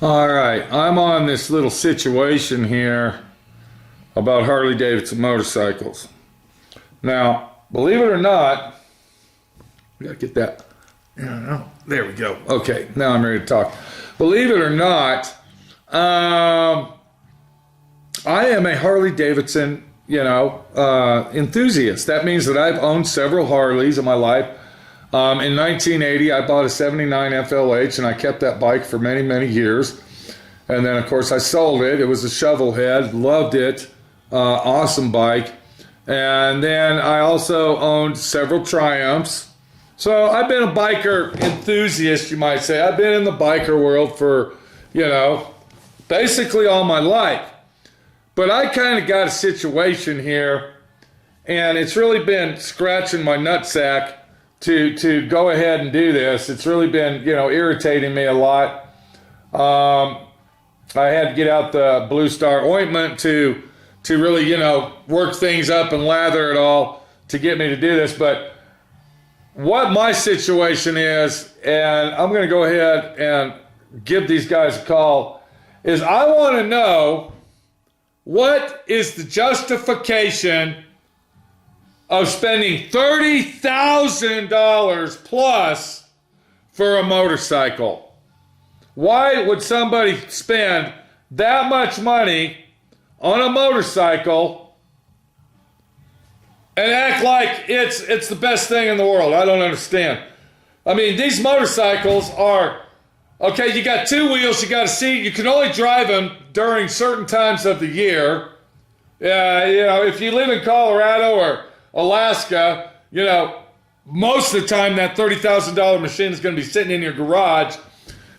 All right, I'm on this little situation here about Harley Davidson motorcycles. Now, believe it or not, we gotta get that. There we go. Okay, now I'm ready to talk. Believe it or not, I am a Harley Davidson, enthusiast. That means that I've owned several Harleys in my life. In 1980, I bought a 79 FLH, and I kept that bike for many, many years. And then, of course, I sold it. It was a shovel head. Loved it. Awesome bike. And then I also owned several Triumphs. So I've been a biker enthusiast, you might say. I've been in the biker world for, basically all my life. But I kind of got a situation here, and it's really been scratching my nutsack to go ahead and do this. It's really been, irritating me a lot. I had to get out the Blue Star ointment to really, work things up and lather it all to get me to do this. But what my situation is, and I'm going to go ahead and give these guys a call, is I want to know what is the justification of spending $30,000 plus for a motorcycle. Why would somebody spend that much money on a motorcycle and act like it's the best thing in the world? I don't understand. I mean, these motorcycles are, okay, you got two wheels, you got a seat, you can only drive them during certain times of the year. If you live in Colorado or Alaska, most of the time that $30,000 machine is going to be sitting in your garage,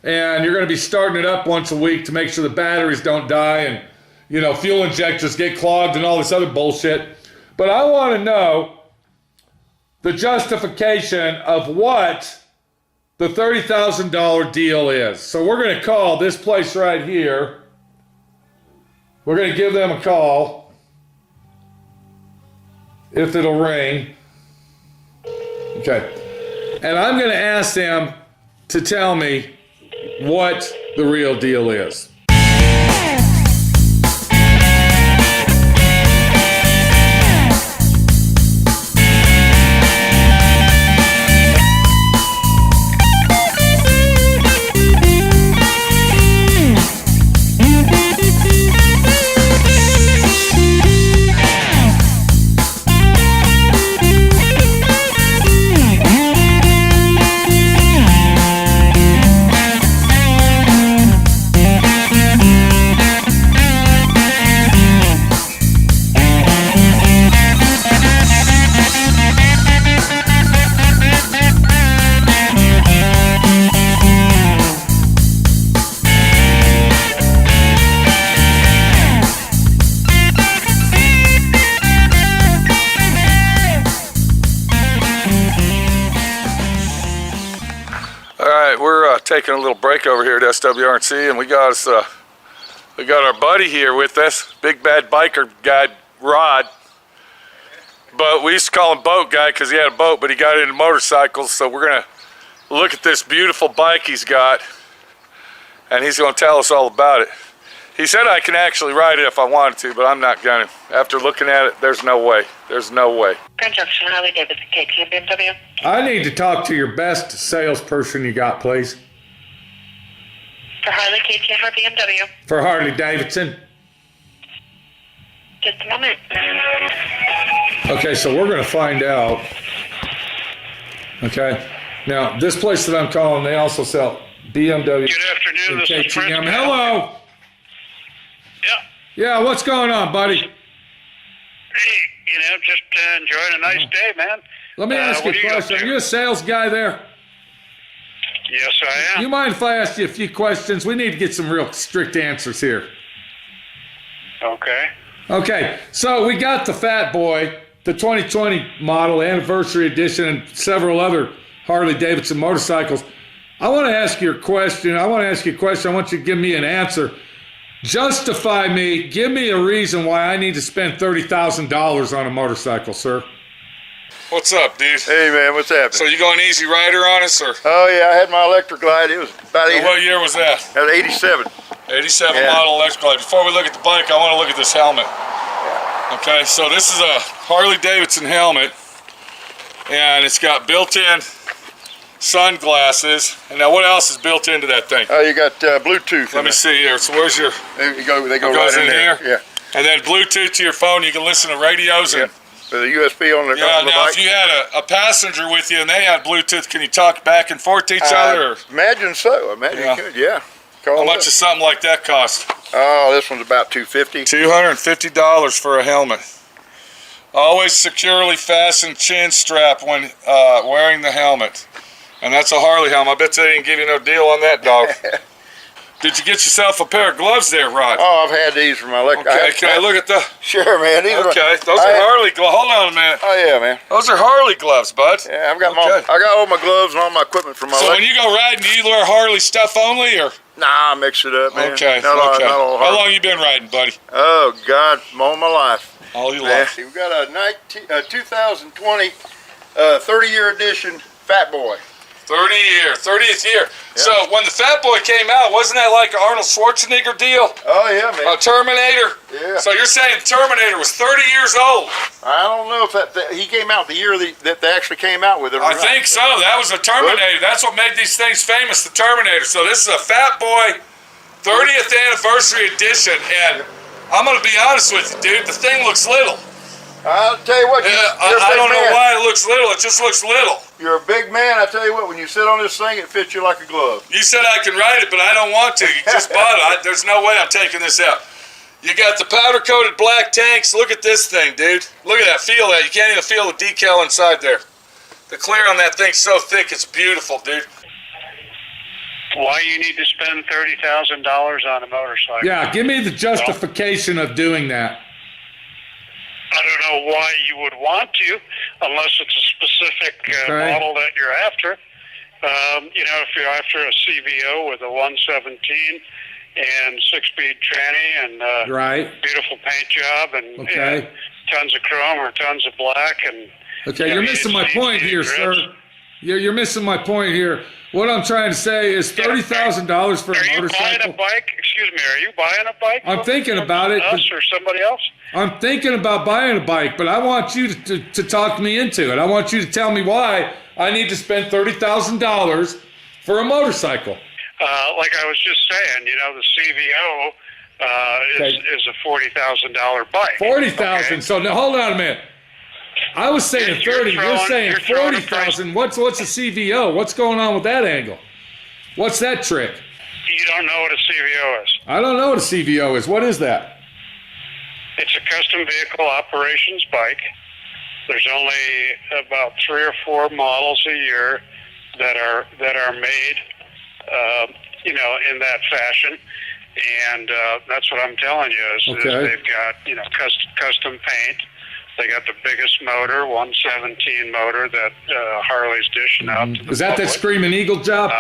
and you're going to be starting it up once a week to make sure the batteries don't die and, fuel injectors get clogged and all this other bullshit. But I want to know the justification of what the $30,000 deal is. So we're going to call this place right here. We're going to give them a call, if it'll ring. Okay. And I'm going to ask them to tell me what the real deal is. We're taking a little break over here at SWRC, and we got our buddy here with us, big bad biker guy, Rod. But we used to call him Boat Guy because he had a boat, but he got into motorcycles. So we're gonna look at this beautiful bike he's got, and he's gonna tell us all about it. He said I can actually ride it if I wanted to, but I'm not gonna. After looking at it, there's no way. There's no way. Grand Junction, Harley Davidson, KTM, BMW. I need to talk to your best salesperson you got, please. For Harley, KTM, or BMW? For Harley Davidson. Just a moment. Okay, so we're going to find out. Okay. Now, this place that I'm calling, they also sell BMW. Good afternoon, and this is Prince. KTM. Hello. Yeah. Yeah, what's going on, buddy? Hey, just enjoying a nice day, man. Let me ask you a question. Are you a sales guy there? Yes, I am. You mind if I ask you a few questions? We need to get some real strict answers here. Okay. Okay, so we got the Fatboy, the 2020 model, anniversary edition, and several other Harley Davidson motorcycles. I want to ask you a question. I want you to give me an answer. Justify me. Give me a reason why I need to spend $30,000 on a motorcycle, sir. What's up, dude? Hey man, what's happening? So you going Easy Rider on us, or? Oh yeah, I had my electric glide. It was about What year was that? That was 87. 87 Yeah. model electric glide. Before we look at the bike, I want to look at this helmet. Okay, so this is a Harley Davidson helmet, and it's got built-in sunglasses. And now what else is built into that thing? Oh, you got Bluetooth. Let me see here. So where's your? They go It right goes in in there. here? Yeah. And then Bluetooth to your phone. You can listen to radios and. With a USB on the, Yeah, on the now bike. if you had a passenger with you and they had Bluetooth, can you talk back and forth to each other? Or? Imagine so. Imagine Yeah. you could. Yeah. Call How it much up. does something like that cost? Oh, this one's about $250. $250 for a helmet. Always securely fasten chin strap when wearing the helmet. And that's a Harley helmet. I bet they didn't give you no deal on that, dog. Did you get yourself a pair of gloves there, Rod? Oh, I've had these for my electric. Okay, can I look at the... Sure, man. These Okay, those are Harley gloves. Hold on a minute. Oh yeah, man. Those are Harley gloves, bud. Yeah, I've got Okay. I got all my gloves and all my equipment for my So when electric. you go riding, do you wear Harley stuff only, or? Nah, I mix it up, man. Okay, Not all, okay. not all How hard. long you been riding, buddy? Oh God, all my life. All your Yeah, life. we've got a 2020 30-year edition Fatboy. 30th year. So when the Fatboy came out, wasn't that like an Arnold Schwarzenegger deal? Oh yeah, man. A Terminator? Yeah. So you're saying Terminator was 30 years old? I don't know if that he came out the year that they actually came out with it. Or I not. think so. That was a Terminator. That's what made these things famous, the Terminator. So this is a Fatboy 30th anniversary edition, and I'm going to be honest with you, dude, the thing looks little. I'll tell you what. Yeah, You're a I big don't know man. why it looks little. It just looks little. You're a big man. I tell you what. When you sit on this thing, it fits you like a glove. You said I can ride it, but I don't want to. You just bought it. There's no way I'm taking this out. You got the powder-coated black tanks. Look at this thing, dude. Look at that. Feel that. You can't even feel the decal inside there. The clear on that thing's so thick, it's beautiful, dude. Why you need to spend $30,000 on a motorcycle? Yeah, give me the justification of doing that. I don't know why you would want to, unless it's a specific Okay. model that you're after. You know, if you're after a CVO with a 117 and 6-speed tranny and Right. beautiful paint job and, Okay. and tons of chrome or tons of black and Okay, you're missing my point here, sir. You're missing my point here. What I'm trying to say is $30,000 for Are a you buying a motorcycle. bike? Excuse me, are you buying a bike? I'm thinking about it, Us or somebody else? I'm thinking about buying a bike, but I want you to talk me into it. I want you to tell me why I need to spend $30,000 for a motorcycle. Like I was just saying, you know, the CVO is a $40,000 bike. 40,000. Okay? So now hold on a minute. I was saying You're 30. You're saying you're throwing a 40,000. What's a CVO? What's going on with that angle? What's that trick? You don't know what a CVO is. I don't know what a CVO is. What is that? It's a custom vehicle operations bike. There's only about 3 or 4 models a year that are made, you know, in that fashion. And that's what I'm telling you is Okay. they've got, you know, custom paint. They got the biggest motor, 117 motor that Harley's dishing out to the Is that public. Screaming Eagle job?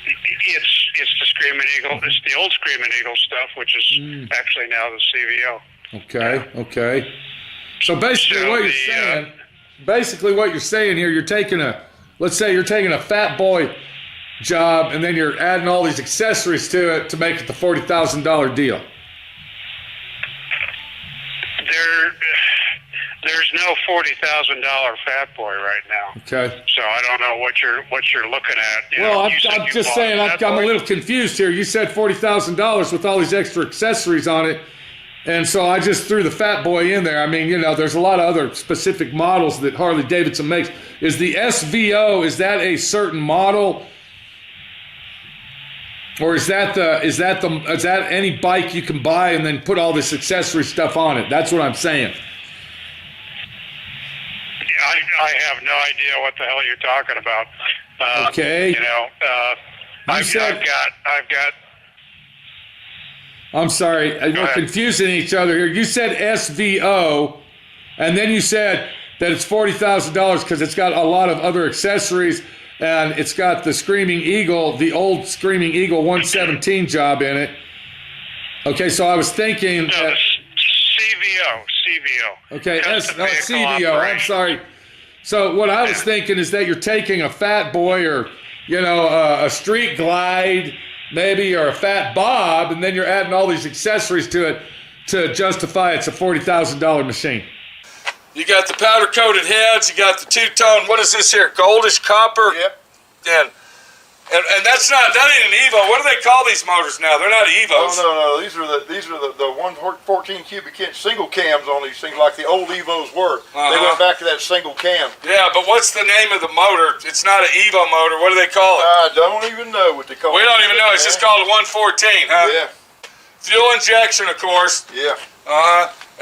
It's the Screaming Eagle. It's the old Screaming Eagle stuff, which is actually now the CVO. Okay, okay. So basically what you're saying here, you're taking let's say you're taking a Fatboy job and then you're adding all these accessories to it to make it the $40,000 deal. There's no $40,000 Fatboy right now. Okay. So I don't know what you're looking at. You Well, know, you said I'm you just bought saying a I'm a Fatboy. little confused here. You said $40,000 with all these extra accessories on it. And so I just threw the Fatboy in there. I mean, you know, there's a lot of other specific models that Harley Davidson makes. Is the SVO, is that a certain model? Or is that any bike you can buy and then put all this accessory stuff on it? That's what I'm saying. I have no idea what the hell you're talking about. Okay. You know, I've got. I'm sorry, we're confusing each other here. You said SVO, and then you said that it's $40,000 because it's got a lot of other accessories, and it's got the Screaming Eagle, the old Screaming Eagle 117 job in it. Okay, so I was thinking No, that, the CVO. Okay, Custom vehicle CVO. I'm operation. sorry. So what I was thinking is that you're taking a Fatboy or, a Street Glide maybe, or a Fat Bob, and then you're adding all these accessories to it to justify it's a $40,000 machine. You got the powder-coated heads. You got the two-tone. What is this here? Goldish copper. Yep. And that ain't an Evo. What do they call these motors now? They're not Evos. Oh, no. These are the 114 cubic inch single cams on these things, like the old Evos were. They went back to that single cam. Yeah, but what's the name of the motor? It's not an Evo motor. What do they call it? I don't even know what they call it. We don't even know. It's just called a 114, huh? Yeah. Fuel injection, of course. Yeah.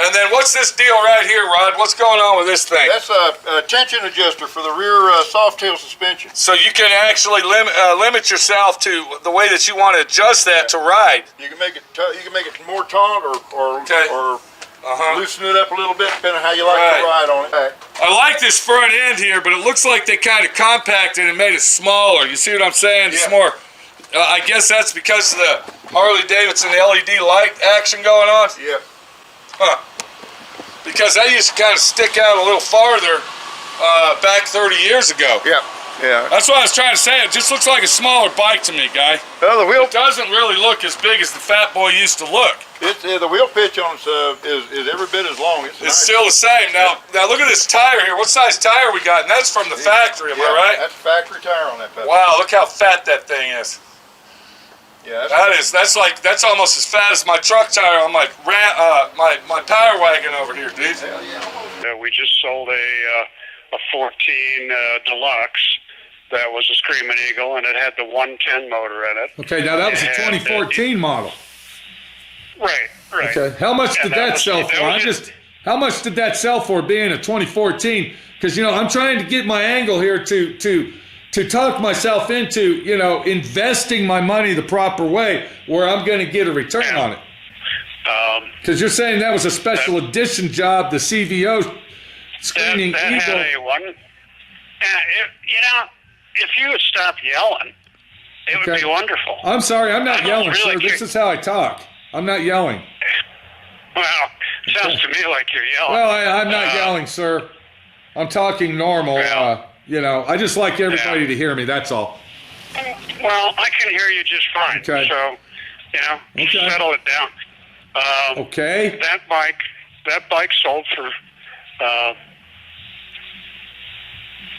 And then what's this deal right here, Rod? What's going on with this thing? That's a tension adjuster for the rear soft tail suspension. So you can actually limit yourself to the way that you want to adjust that to ride. You can make it more taut or loosen it up a little bit, depending on how you like to ride on it. I like this front end here, but it looks like they kind of compacted and made it smaller. You see what I'm saying? It's more. I guess that's because of the Harley Davidson LED light action going on. Yeah. Because that used to kind of stick out a little farther back 30 years ago. Yeah. Yeah. That's what I was trying to say. It just looks like a smaller bike to me, guy. Well, the wheel It doesn't really look as big as the Fatboy used to look. the wheel pitch on it is every bit as long. It's nice. Still the same. Now look at this tire here. What size tire we got? And that's from the factory, am I right? That's factory tire on that. Wow, look how fat that thing is. Yeah. That's almost as fat as my truck tire on my Power Wagon over here, dude. Hell yeah. We just sold a 14 Deluxe that was a Screaming Eagle, and it had the 110 motor in it. Okay, now that was a And, 2014 model. Right. Okay, how much did that sell for? How much did that sell for being a 2014? Because I'm trying to get my angle here to talk myself into, investing my money the proper way where I'm going to get a return on it. Because you're saying that was a special edition job, the CVO Screaming that Eagle. had a one. If you would stop yelling, it would be wonderful. I'm sorry, I'm not yelling, really sir. This is how I talk. I'm not yelling. Well, sounds to me like you're yelling. Well, I'm not yelling, sir. I'm talking normal. I just like everybody to hear me, that's all. Well, I can hear you just fine. Okay. So, settle it down. Okay. That bike sold for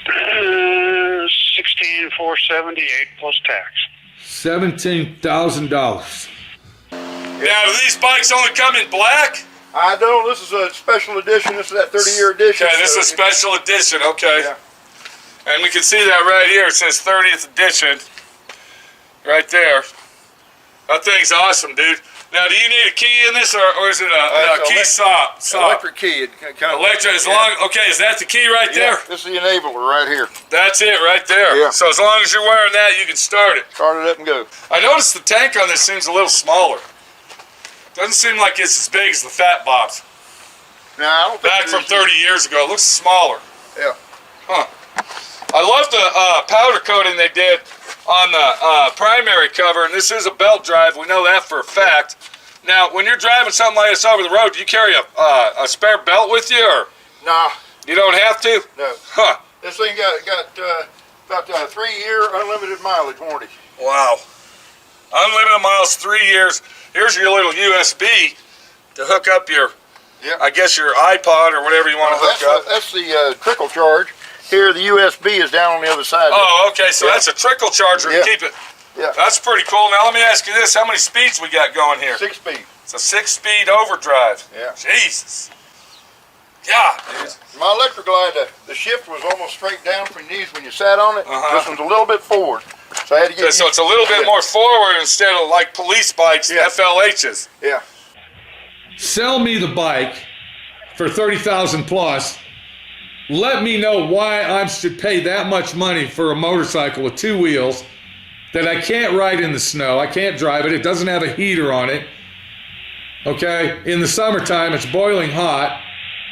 $16,478 plus tax. $17,000. Now, do these bikes only come in black? I don't. This is a special edition. This is that 30-year edition. Okay, this is a special edition. Okay. Yeah. And we can see that right here. It says 30th edition. Right there. That thing's awesome, dude. Now, do you need a key in this, or is it a key sock? Electric key. Electric, okay, is that the key right there? This is the enabler right here. That's it right there. Yeah. So as long as you're wearing that, you can start it. Start it up and go. I noticed the tank on this seems a little smaller. Doesn't seem like it's as big as the Fat Bobs. No, I don't think Back from 30 years ago. It looks smaller. Yeah. Huh. I love the powder coating they did on the primary cover, and this is a belt drive. We know that for a fact. Now, when you're driving something like this over the road, do you carry a spare belt with you, or Nah. you don't have to? No. Huh. This thing got about a 3-year unlimited mileage warranty. Wow. Unlimited miles, 3 years. Here's your little USB to hook up your, I guess your iPod or whatever you want to hook up. That's the trickle charge. Here, the USB is down on the other side. Oh, okay, so that's a trickle charger to keep it. Yeah. That's pretty cool. Now let me ask you this: how many speeds we got going here? 6-speed. It's a 6-speed overdrive. Yeah. Jesus. Yeah, dude. My electric glide, the shift was almost straight down from your knees when you sat on it. This one's a little bit forward. So I had to get So it's a little bit more forward instead of like police bikes, FLHs. Yeah. Sell me the bike for $30,000 plus. Let me know why I should pay that much money for a motorcycle with 2 wheels that I can't ride in the snow. I can't drive it. It doesn't have a heater on it. Okay? In the summertime, it's boiling hot.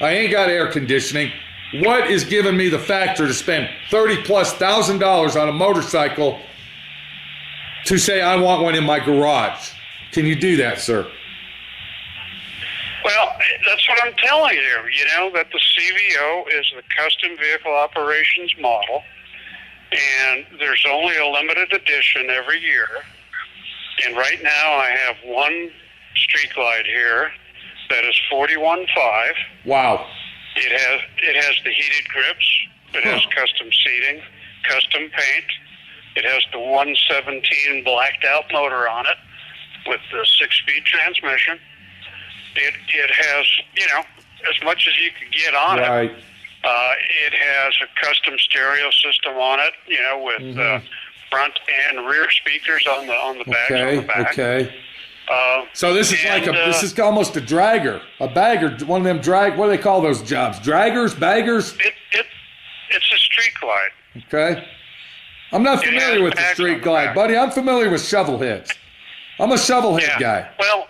I ain't got air conditioning. What is giving me the factor to spend $30,000+ on a motorcycle to say I want one in my garage? Can you do that, sir? Well, That's what I'm telling you. You know that the CVO is the Custom Vehicle Operations model, and there's only a limited edition every year. And right now, I have one Street Glide here that is 41.5. Wow. It has the heated grips. It has custom seating, custom paint. It has the 117 blacked out motor on it with the 6-speed transmission. It has, you know, as much as you could get on Right. it. It has a custom stereo system on it, you know, with front and rear speakers on the back. Okay. On the back. Okay. So this is this is almost a dragger, a bagger, one of them what do they call those jobs? Draggers, baggers? It's a Street Glide. Okay. I'm not familiar with the Street Glide, buddy. I'm familiar with shovel heads. I'm a shovel head guy. Well,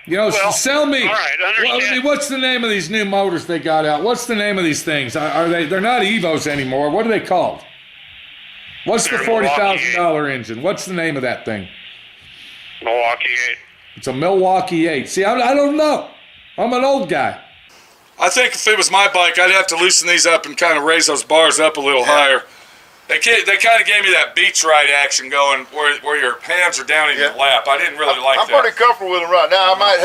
you know, sell me. All right, understand. What's the name of these new motors they got out? What's the name of these things? Are they? They're not Evos anymore. What are they called? What's the $40,000 engine? What's the name of that thing? Milwaukee 8. It's a Milwaukee 8. See, I don't know. I'm an old guy. I think if it was my bike, I'd have to loosen these up and kind of raise those bars up a little higher. They kind of gave me that beach ride action going where your hands are down in your lap. I didn't really like that. I'm pretty comfortable with them right now. I might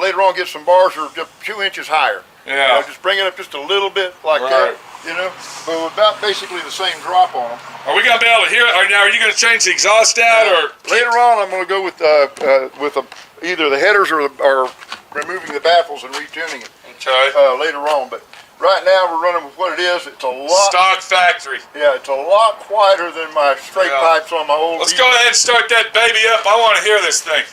later on get some bars that are just 2 inches higher. Yeah. You know, just bring it up just a little bit like that, you know, but with about basically the same drop on them. Are we going to be able to hear it? Now, are you going to change the exhaust out? Or later on, I'm going to go with either the headers or removing the baffles and retuning it. Okay. Later on, but right now we're running with what it is. It's a lot stock factory. Yeah, it's a lot quieter than my straight pipes on my old. Let's go ahead and start that baby up. I want to hear this thing.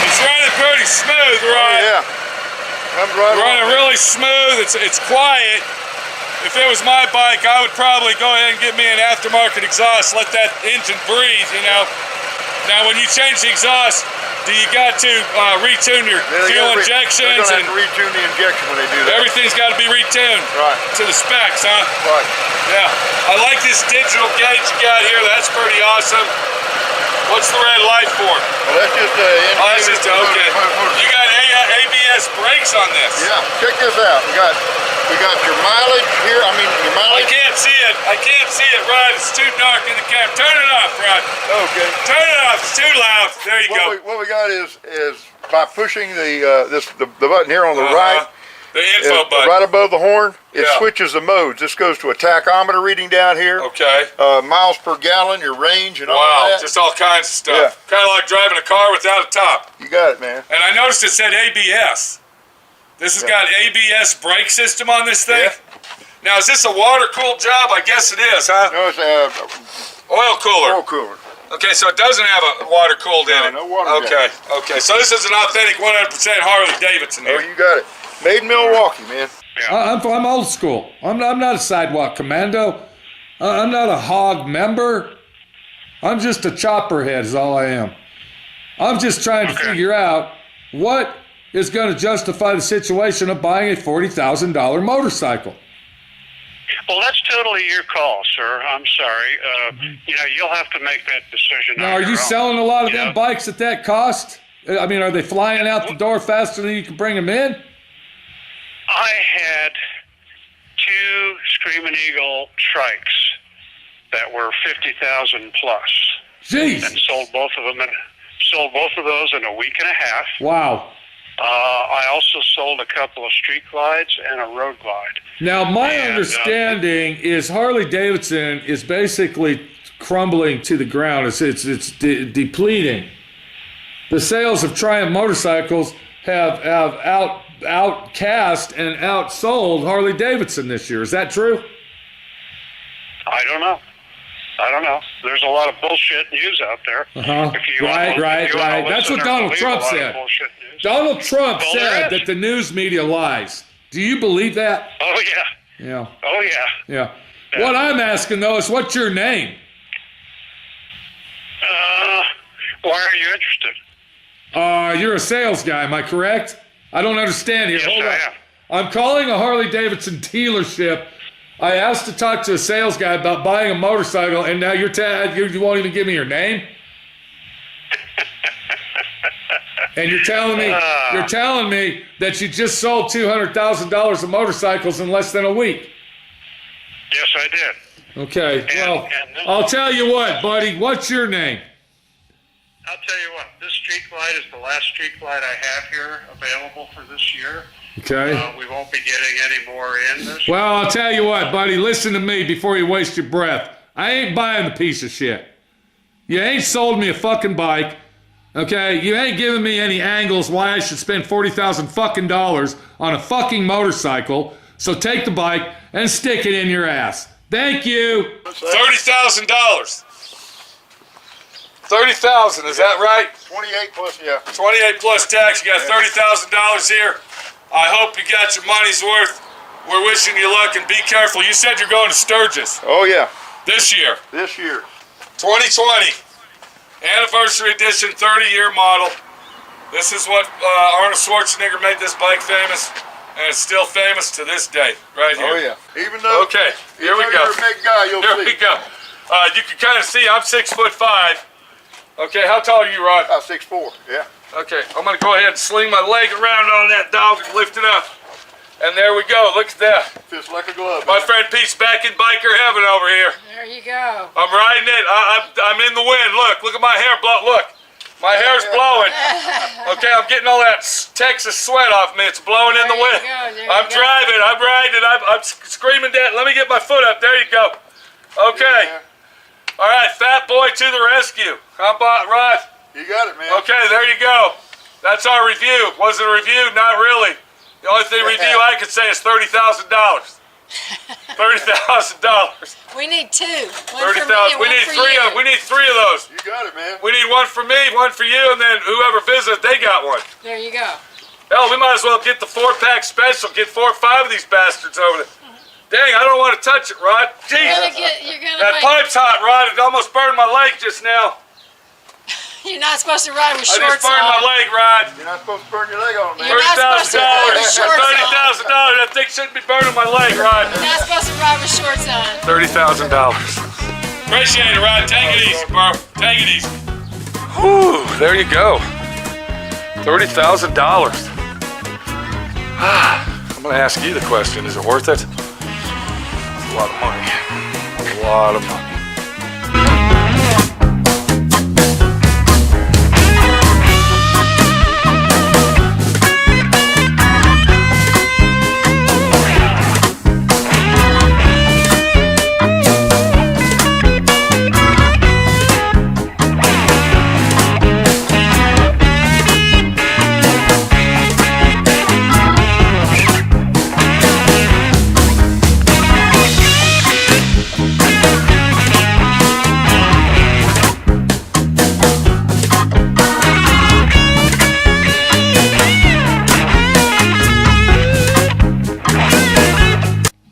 It's running pretty smooth, right? Oh, yeah. I'm running really smooth. It's quiet. If it was my bike, I would probably go ahead and get me an aftermarket exhaust, let that engine breathe, you know. Now, when you change the exhaust, do you got to retune your fuel injections? They're going to have to retune the injection when they do that. Everything's got to be retuned to the specs, huh? Right. Yeah. I like this digital gauge you got here. That's pretty awesome. What's the red light for? Well, that's just that's just okay. You got ABS brakes on this. Yeah. Check this out. We got your mileage here. I mean, your mileage. I can't see it. I can't see it, Rod. It's too dark in the camera. Turn it off, Rod. Okay. Turn it off. It's too loud. There you go. What we got is by pushing the button here on the right. The info button. Right above the horn, it switches the modes. This goes to a tachometer reading down here. Okay. Miles per gallon, your range, and all that. Wow, just all kinds of stuff. Yeah. Kind of like driving a car without a top. You got it, man. And I noticed it said ABS. This has got ABS brake system on this thing? Yeah. Now, is this a water-cooled job? I guess it is, huh? No, it's a oil cooler. Oil cooler. Okay, so it doesn't have a water cooled in it. No water. Okay. So this is an authentic 100% Harley Davidson here. Oh, you got it. Made in Milwaukee, man. Yeah. I'm old school. I'm not a sidewalk commando. I'm not a hog member. I'm just a chopper head is all I am. I'm just trying to figure out what is going to justify the situation of buying a $40,000 motorcycle. Well, that's totally your call, sir. I'm sorry. You know, you'll have to make that decision. Now, are you selling a lot of them bikes at that cost? I mean, are they flying out the door faster than you can bring them in? I had 2 Screaming Eagle trikes that were 50,000 plus. Jeez. And sold both of those in a week and a half. Wow. I also sold a couple of Street Glides and a Road Glide. Now, my understanding is Harley Davidson is basically crumbling to the ground. It's depleting. The sales of Triumph motorcycles have outcast and outsold Harley Davidson this year. Is that true? I don't know. There's a lot of bullshit news out there. Right. That's what Donald Trump said. Donald Trump said that the news media lies. Do you believe that? Oh, yeah. Yeah. Oh, yeah. Yeah. What I'm asking, though, is what's your name? Why are you interested? You're a sales guy, am I correct? I don't understand here. Yes, Hold I on. am. I'm calling a Harley Davidson dealership. I asked to talk to a sales guy about buying a motorcycle, and now you won't even give me your name? And you're telling me that you just sold $200,000 of motorcycles in less than a week. Yes, I did. Okay, well, I'll tell you what, buddy. What's your name? I'll tell you what, this street light is the last street light I have here available for this year. Okay. We won't be getting any more in this. Well, I'll tell you what, buddy. Listen to me before you waste your breath. I ain't buying the piece of shit. You ain't sold me a fucking bike. Okay? You ain't giving me any angles why I should spend $40,000 fucking dollars on a fucking motorcycle. So take the bike and stick it in your ass. Thank you. $30,000. $30,000, is that right? 28 plus, yeah. 28 plus tax. You got $30,000 here. I hope you got your money's worth. We're wishing you luck and be careful. You said you're going to Sturgis Oh, yeah. this year. This year. 2020. Anniversary edition, 30-year model. This is what Arnold Schwarzenegger made this bike famous. And it's still famous to this day, right here. Oh, yeah. Even though, Okay, here we go. You're a big guy, you'll Here see. we go. You can kind of see I'm 6'5". Okay, how tall are you, Rod? About 6'4", yeah. Okay, I'm gonna go ahead and sling my leg around on that dog and lift it up. And there we go, look at that. Fits like a glove. My friend Pete's back in biker heaven over here. There you go. I'm riding it, I'm in the wind. Look at my hair blow, look. My hair's blowing. Okay, I'm getting all that Texas sweat off me. It's blowing in the wind. I'm driving, I'm riding, I'm screaming down. Let me get my foot up, there you go. Okay. Yeah. All right, Fatboy to the rescue. How about, Rod? You got it, man. Okay, there you go. That's our review. Was it a review? Not really. The only thing review I could say is $30,000. $30,000. We need two. $30,000. We need three of. We need three of those. You got it, man. We need one for me, one for you, and then whoever visits, they got one. There you go. Hell, we might as well get the 4-pack special. Get 4 or 5 of these bastards over there. Dang, I don't want to touch it, Rod. You're Jesus. gonna That pipe's hot, Rod. It almost burned my leg just now. You're not supposed to ride with I shorts just burned my on. leg, Rod. You're not supposed to burn your leg on, man. You're not supposed to ride with shorts on. $30,000. That thing shouldn't be burning my leg, Rod. You're not supposed to ride with shorts on. $30,000. Appreciate it, Rod. Take it easy, bro. Take it easy. Whew, there you go. $30,000. I'm gonna ask you the question. Is it worth it? A lot of money. A lot of money.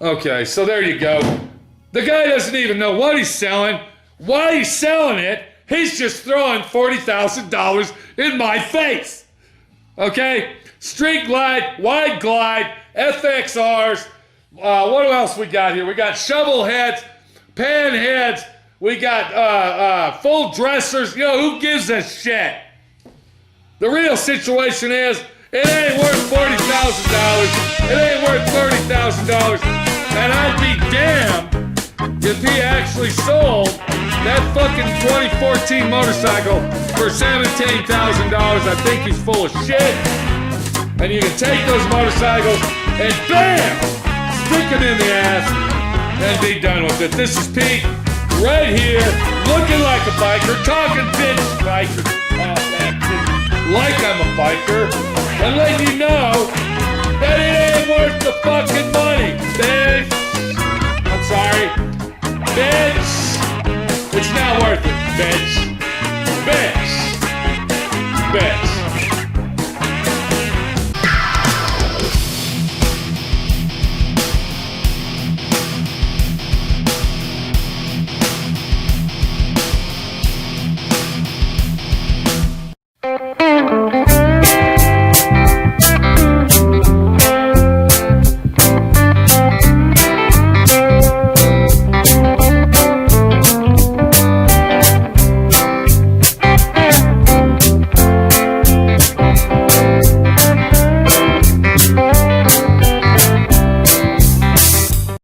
Okay, so there you go. The guy doesn't even know what he's selling, why he's selling it. He's just throwing $40,000 in my face. Okay? Street glide, wide glide, FXRs. What else we got here? We got shovel heads, pan heads. We got full dressers. You know, who gives a shit? The real situation is, it ain't worth $40,000. It ain't worth $30,000. And I'd be damned if he actually sold that fucking 2014 motorcycle for $17,000. I think he's full of shit. And you can take those motorcycles and BAM! Stick them in the ass and be done with it. This is Pete, right here, looking like a biker, talking bitch biker, like I'm a biker, and letting you know that it ain't worth the fucking money, bitch. I'm sorry, bitch. It's not worth it, bitch. Bitch. Bitch.